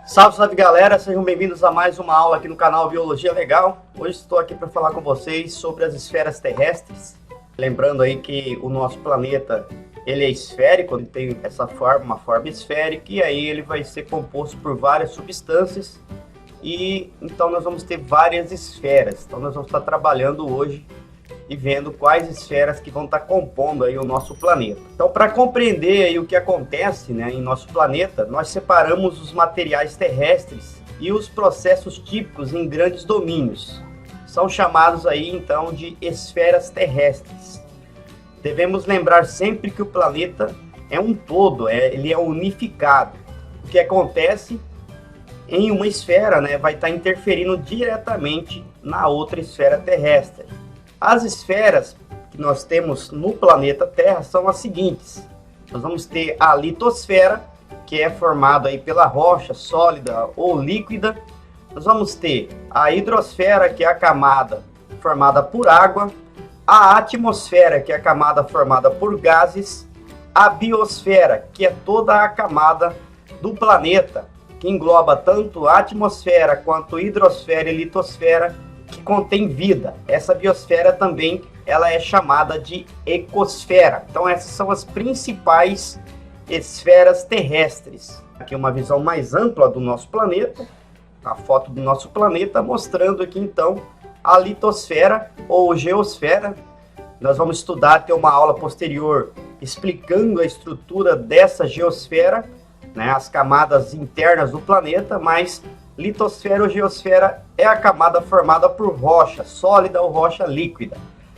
Salve, salve galera, sejam bem-vindos a mais uma aula aqui no canal Biologia Legal. Hoje estou aqui para falar com vocês sobre as esferas terrestres. Lembrando aí que o nosso planeta ele é esférico, ele tem essa forma, uma forma esférica, e aí ele vai ser composto por várias substâncias. E então nós vamos ter várias esferas. Então nós vamos estar trabalhando hoje e vendo quais esferas que vão estar compondo aí o nosso planeta. Então, para compreender aí o que acontece, né, em nosso planeta, nós separamos os materiais terrestres e os processos típicos em grandes domínios. São chamados aí então de esferas terrestres. Devemos lembrar sempre que o planeta é um todo, ele é unificado. O que acontece em uma esfera, né, vai estar interferindo diretamente na outra esfera terrestre. As esferas que nós temos no planeta Terra são as seguintes. Nós vamos ter a litosfera, que é formada aí pela rocha sólida ou líquida. Nós vamos ter a hidrosfera, que é a camada formada por água. A atmosfera, que é a camada formada por gases. A biosfera, que é toda a camada do planeta, que engloba tanto a atmosfera quanto hidrosfera e litosfera, que contém vida. Essa biosfera também ela é chamada de ecosfera. Então essas são as principais esferas terrestres. Aqui uma visão mais ampla do nosso planeta, a foto do nosso planeta mostrando aqui então a litosfera ou geosfera. Nós vamos estudar, ter uma aula posterior explicando a estrutura dessa geosfera, né, as camadas internas do planeta, mas litosfera ou geosfera é a camada formada por rocha sólida ou rocha líquida.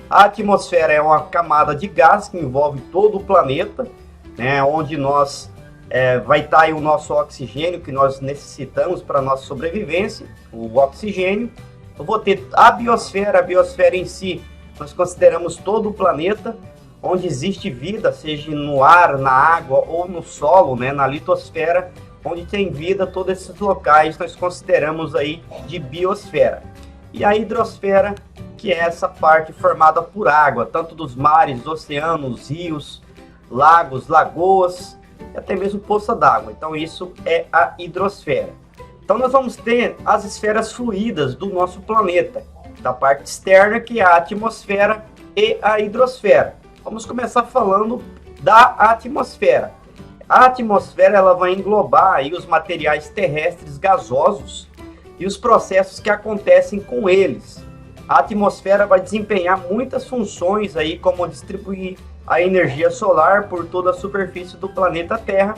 A atmosfera é uma camada de gás que envolve todo o planeta, né, onde vai estar aí o nosso oxigênio que nós necessitamos para a nossa sobrevivência, o oxigênio. Eu vou ter a biosfera em si, nós consideramos todo o planeta, onde existe vida, seja no ar, na água ou no solo, né, na litosfera, onde tem vida, todos esses locais nós consideramos aí de biosfera. E a hidrosfera, que é essa parte formada por água, tanto dos mares, oceanos, rios, lagos, lagoas, e até mesmo poça d'água. Então isso é a hidrosfera. Então nós vamos ter as esferas fluídas do nosso planeta, da parte externa, que é a atmosfera e a hidrosfera. Vamos começar falando da atmosfera. A atmosfera ela vai englobar aí os materiais terrestres gasosos e os processos que acontecem com eles. A atmosfera vai desempenhar muitas funções aí, como distribuir a energia solar por toda a superfície do planeta Terra.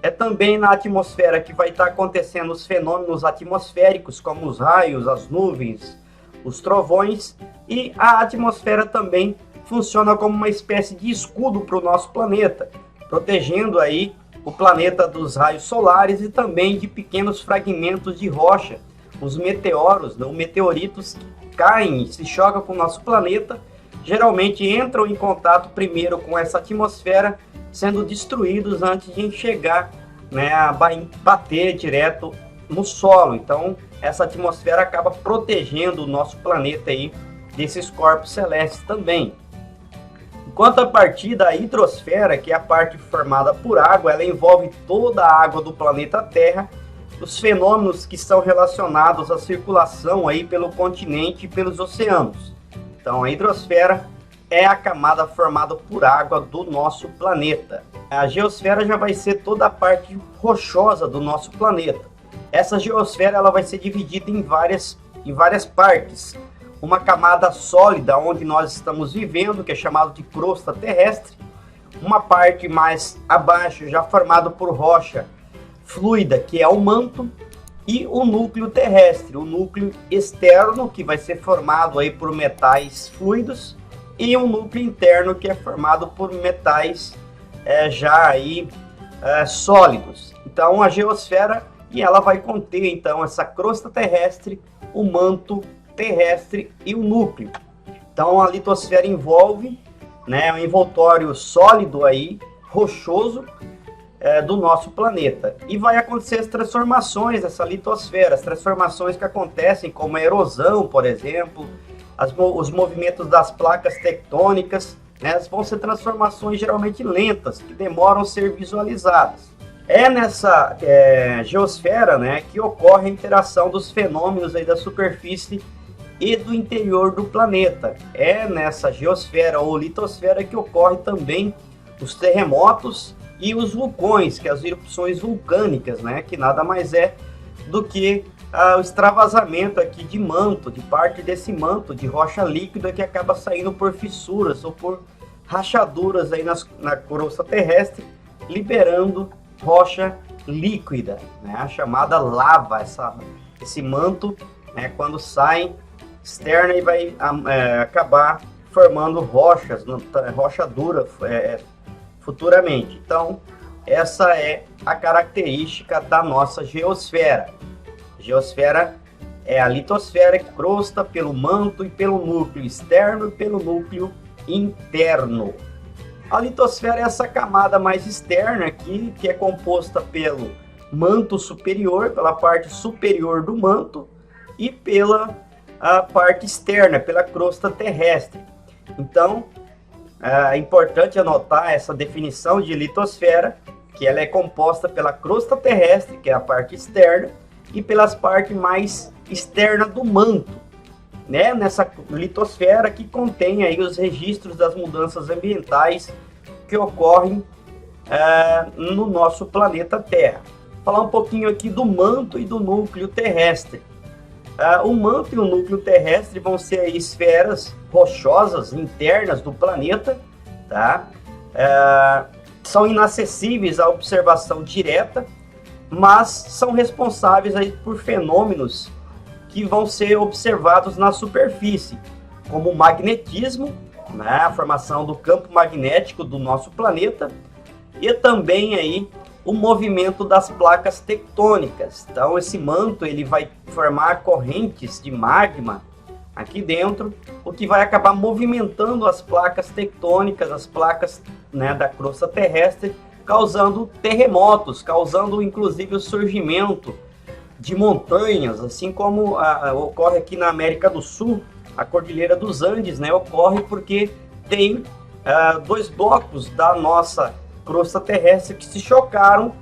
É também na atmosfera que vai estar acontecendo os fenômenos atmosféricos, como os raios, as nuvens, os trovões, e a atmosfera também funciona como uma espécie de escudo para o nosso planeta, protegendo aí o planeta dos raios solares e também de pequenos fragmentos de rocha, os meteoros, os meteoritos que caem e se chocam com o nosso planeta, geralmente entram em contato primeiro com essa atmosfera, sendo destruídos antes de chegar, né, a bater direto no solo. Então essa atmosfera acaba protegendo o nosso planeta aí desses corpos celestes também. Enquanto a partir da hidrosfera, que é a parte formada por água, ela envolve toda a água do planeta Terra, os fenômenos que são relacionados à circulação aí pelo continente e pelos oceanos. Então a hidrosfera é a camada formada por água do nosso planeta. A geosfera já vai ser toda a parte rochosa do nosso planeta. Essa geosfera ela vai ser dividida em várias partes. Uma camada sólida onde nós estamos vivendo, que é chamado de crosta terrestre. Uma parte mais abaixo, já formado por rocha fluida, que é o manto. E o núcleo terrestre, o núcleo externo, que vai ser formado aí por metais fluidos. E um núcleo interno, que é formado por metais já aí sólidos. Então a geosfera, e ela vai conter então essa crosta terrestre, o manto terrestre e o núcleo. Então a litosfera envolve, né, um envoltório sólido aí, rochoso, do nosso planeta. E vai acontecer as transformações dessa litosfera, as transformações que acontecem como a erosão, por exemplo, os movimentos das placas tectônicas, né, vão ser transformações geralmente lentas, que demoram a ser visualizadas. É nessa geosfera, né, que ocorre a interação dos fenômenos aí da superfície e do interior do planeta. É nessa geosfera ou litosfera que ocorre também os terremotos e os vulcões, que é as erupções vulcânicas, né, que nada mais é do que o extravasamento aqui de manto, de parte desse manto de rocha líquida que acaba saindo por fissuras ou por rachaduras aí na crosta terrestre, liberando rocha líquida, né, a chamada lava, esse manto, né, quando sai externa e vai acabar formando rochas, rocha dura futuramente. Então, essa é a característica da nossa geosfera. A geosfera é a litosfera que crosta pelo manto e pelo núcleo externo e pelo núcleo interno. A litosfera é essa camada mais externa aqui, que é composta pelo manto superior, pela parte superior do manto, e pela parte externa, pela crosta terrestre. Então, é importante anotar essa definição de litosfera, que ela é composta pela crosta terrestre, que é a parte externa, e pelas partes mais externas do manto, né? Nessa litosfera que contém aí os registros das mudanças ambientais que ocorrem no nosso planeta Terra. Falar um pouquinho aqui do manto e do núcleo terrestre. O manto e o núcleo terrestre vão ser aí esferas rochosas internas do planeta, tá? São inacessíveis à observação direta, mas são responsáveis aí por fenômenos que vão ser observados na superfície, como o magnetismo, né, a formação do campo magnético do nosso planeta, e também aí o movimento das placas tectônicas. Então esse manto ele vai formar correntes de magma aqui dentro, o que vai acabar movimentando as placas tectônicas, as placas, né, da crosta terrestre, causando terremotos, causando inclusive o surgimento de montanhas, assim como ocorre aqui na América do Sul, a Cordilheira dos Andes, né, ocorre porque tem dois blocos da nossa crosta terrestre que se chocaram,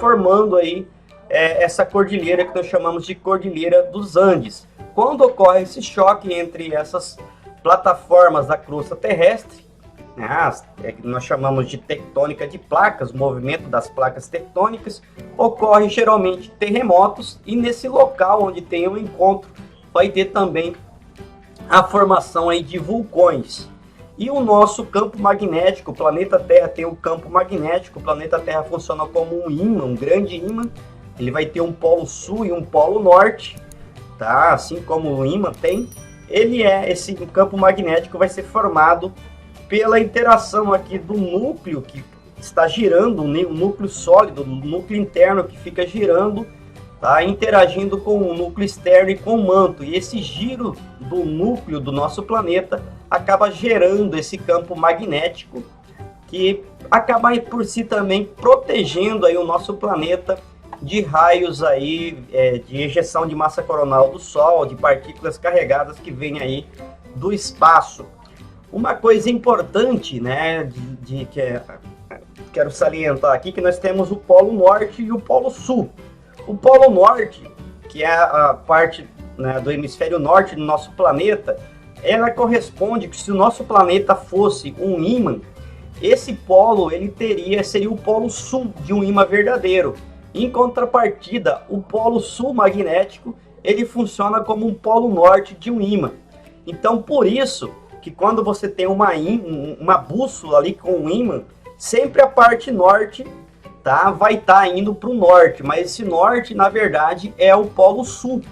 formando aí essa cordilheira que nós chamamos de Cordilheira dos Andes. Quando ocorre esse choque entre essas plataformas da crosta terrestre, né, nós chamamos de tectônica de placas, o movimento das placas tectônicas, ocorre geralmente terremotos, e nesse local onde tem um encontro vai ter também a formação aí de vulcões. E o nosso campo magnético, o planeta Terra tem um campo magnético, o planeta Terra funciona como um ímã, um grande ímã, ele vai ter um polo sul e um polo norte, tá? Assim como o ímã tem, esse campo magnético vai ser formado pela interação aqui do núcleo que está girando, o núcleo sólido, o núcleo interno que fica girando, tá? Interagindo com o núcleo externo e com o manto. E esse giro do núcleo do nosso planeta acaba gerando esse campo magnético que acaba por si também protegendo aí o nosso planeta de raios aí, de ejeção de massa coronal do Sol, de partículas carregadas que vêm aí do espaço. Uma coisa importante, né, quero salientar aqui, que nós temos o Polo Norte e o Polo Sul. O Polo Norte, que é a parte, né, do hemisfério norte do nosso planeta, ela corresponde que se o nosso planeta fosse um ímã, esse polo seria o polo sul de um ímã verdadeiro. Em contrapartida, o polo sul magnético, ele funciona como um polo norte de um ímã. Então, por isso que quando você tem uma bússola ali com um ímã, sempre a parte norte, tá, vai estar indo para o norte, mas esse norte, na verdade, é o polo sul,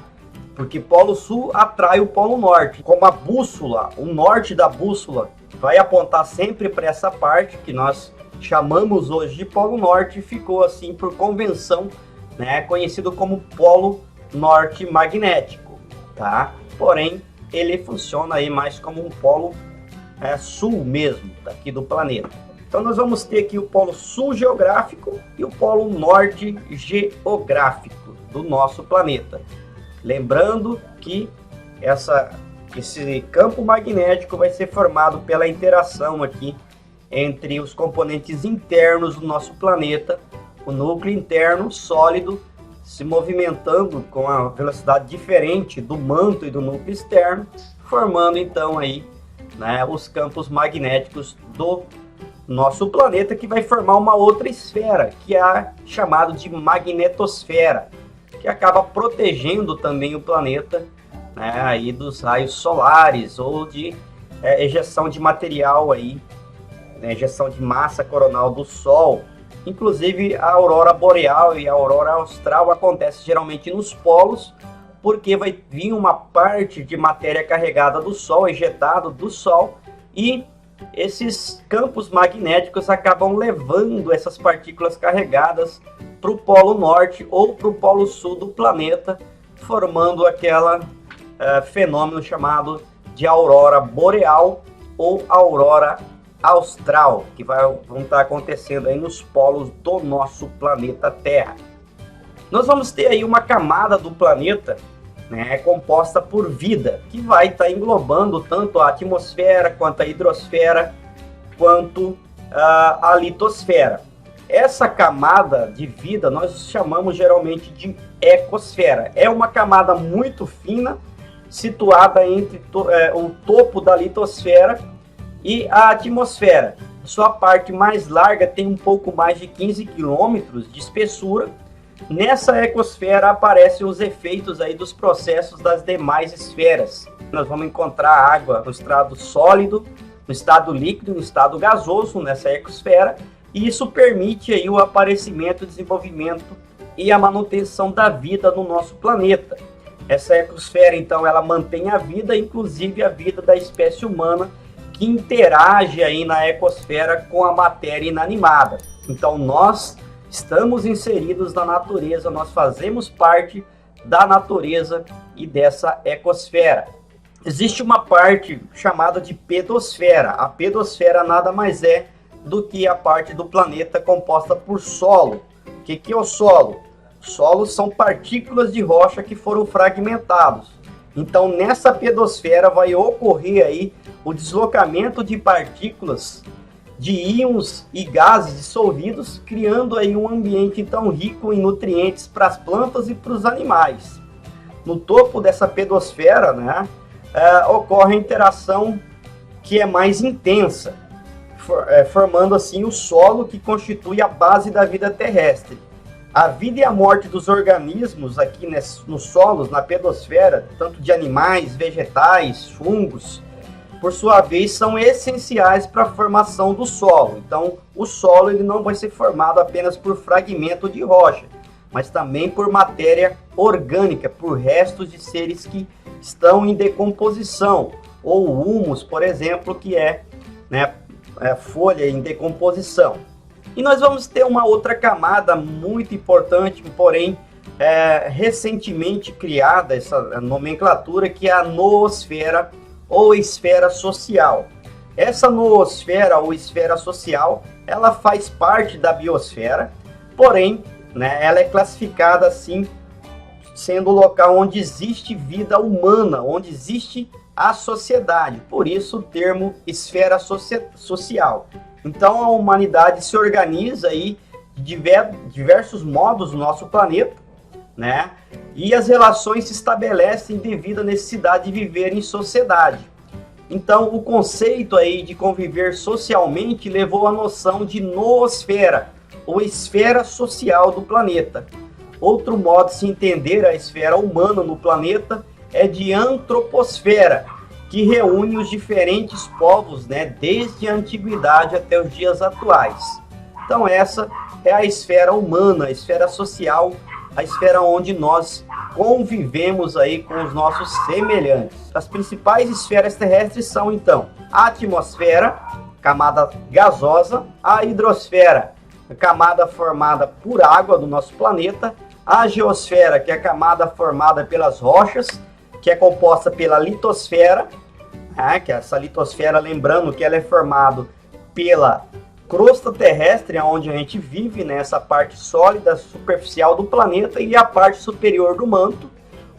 porque polo sul atrai o polo norte. Como a bússola, o norte da bússola vai apontar sempre para essa parte que nós chamamos hoje de polo norte, ficou assim por convenção, né, conhecido como polo norte magnético, tá? Porém, ele funciona aí mais como um polo sul mesmo, daqui do planeta. Então nós vamos ter aqui o polo sul geográfico e o polo norte geográfico do nosso planeta. Lembrando que esse campo magnético vai ser formado pela interação aqui entre os componentes internos do nosso planeta, o núcleo interno sólido se movimentando com a velocidade diferente do manto e do núcleo externo, formando então aí, né, os campos magnéticos do nosso planeta, que vai formar uma outra esfera, que é a chamada de magnetosfera, que acaba protegendo também o planeta, né, aí dos raios solares ou de ejeção de material aí, né, ejeção de massa coronal do Sol. Inclusive a aurora boreal e a aurora austral acontece geralmente nos polos, porque vai vir uma parte de matéria carregada do Sol, ejetado do Sol, e esses campos magnéticos acabam levando essas partículas carregadas para o polo norte ou para o polo sul do planeta, formando aquela fenômeno chamado de aurora boreal ou aurora austral, que vão estar acontecendo aí nos polos do nosso planeta Terra. Nós vamos ter aí uma camada do planeta, né, composta por vida, que vai estar englobando tanto a atmosfera, quanto a hidrosfera, quanto a litosfera. Essa camada de vida nós chamamos geralmente de ecosfera. É uma camada muito fina, situada entre o topo da litosfera e a atmosfera. Sua parte mais larga tem um pouco mais de 15 quilômetros de espessura. Nessa ecosfera aparecem os efeitos aí dos processos das demais esferas. Nós vamos encontrar água no estado sólido, no estado líquido, no estado gasoso nessa ecosfera, e isso permite aí o aparecimento, desenvolvimento e a manutenção da vida no nosso planeta. Essa ecosfera, então, ela mantém a vida, inclusive a vida da espécie humana, que interage aí na ecosfera com a matéria inanimada. Então nós estamos inseridos na natureza, nós fazemos parte da natureza e dessa ecosfera. Existe uma parte chamada de pedosfera. A pedosfera nada mais é do que a parte do planeta composta por solo. O que é o solo? Solos são partículas de rocha que foram fragmentados. Então nessa pedosfera vai ocorrer aí o deslocamento de partículas de íons e gases dissolvidos, criando aí um ambiente então rico em nutrientes para as plantas e para os animais. No topo dessa pedosfera, né, ocorre a interação que é mais intensa, formando assim o solo que constitui a base da vida terrestre. A vida e a morte dos organismos aqui nos solos, na pedosfera, tanto de animais, vegetais, fungos, por sua vez, são essenciais para a formação do solo. Então, o solo ele não vai ser formado apenas por fragmento de rocha, mas também por matéria orgânica, por restos de seres que estão em decomposição, ou humus, por exemplo, que é, né, folha em decomposição. E nós vamos ter uma outra camada muito importante, porém recentemente criada, essa nomenclatura, que é a noosfera ou esfera social. Essa noosfera ou esfera social, ela faz parte da biosfera, porém, né, ela é classificada assim, sendo o local onde existe vida humana, onde existe a sociedade. Por isso o termo esfera social. Então a humanidade se organiza aí de diversos modos no nosso planeta, né? E as relações se estabelecem devido à necessidade de viver em sociedade. Então o conceito aí de conviver socialmente levou à noção de noosfera, ou esfera social do planeta. Outro modo de se entender a esfera humana no planeta é de antroposfera, que reúne os diferentes povos, né, desde a antiguidade até os dias atuais. Então essa é a esfera humana, a esfera social, a esfera onde nós convivemos aí com os nossos semelhantes. As principais esferas terrestres são então a atmosfera, camada gasosa, a hidrosfera, a camada formada por água do nosso planeta, a geosfera, que é a camada formada pelas rochas, que é composta pela litosfera, que é essa litosfera, lembrando que ela é formada pela crosta terrestre, onde a gente vive, né, essa parte sólida, superficial do planeta, e a parte superior do manto,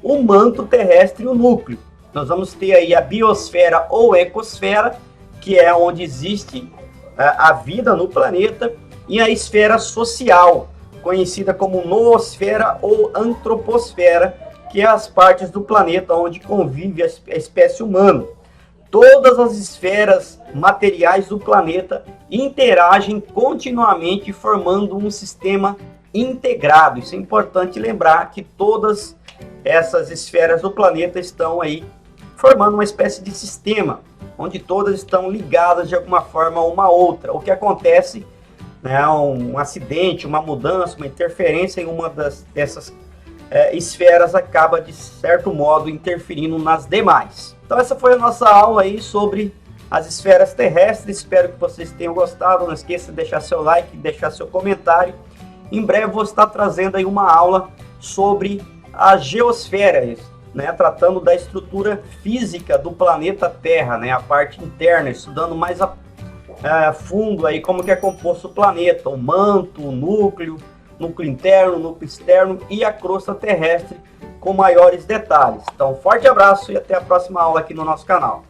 o manto terrestre e o núcleo. Nós vamos ter aí a biosfera ou ecosfera, que é onde existe a vida no planeta, e a esfera social, conhecida como noosfera ou antroposfera, que é as partes do planeta onde convive a espécie humana. Todas as esferas materiais do planeta interagem continuamente formando um sistema integrado. Isso é importante lembrar, que todas essas esferas do planeta estão aí formando uma espécie de sistema, onde todas estão ligadas de alguma forma uma a outra. O que acontece, né, um acidente, uma mudança, uma interferência em uma dessas esferas acaba, de certo modo, interferindo nas demais. Então essa foi a nossa aula aí sobre as esferas terrestres. Espero que vocês tenham gostado. Não esqueça de deixar seu like, deixar seu comentário. Em breve vou estar trazendo aí uma aula sobre a geosfera, né, tratando da estrutura física do planeta Terra, né, a parte interna, estudando mais a fundo aí como que é composto o planeta, o manto, o núcleo interno, núcleo externo e a crosta terrestre com maiores detalhes. Então, forte abraço e até a próxima aula aqui no nosso canal.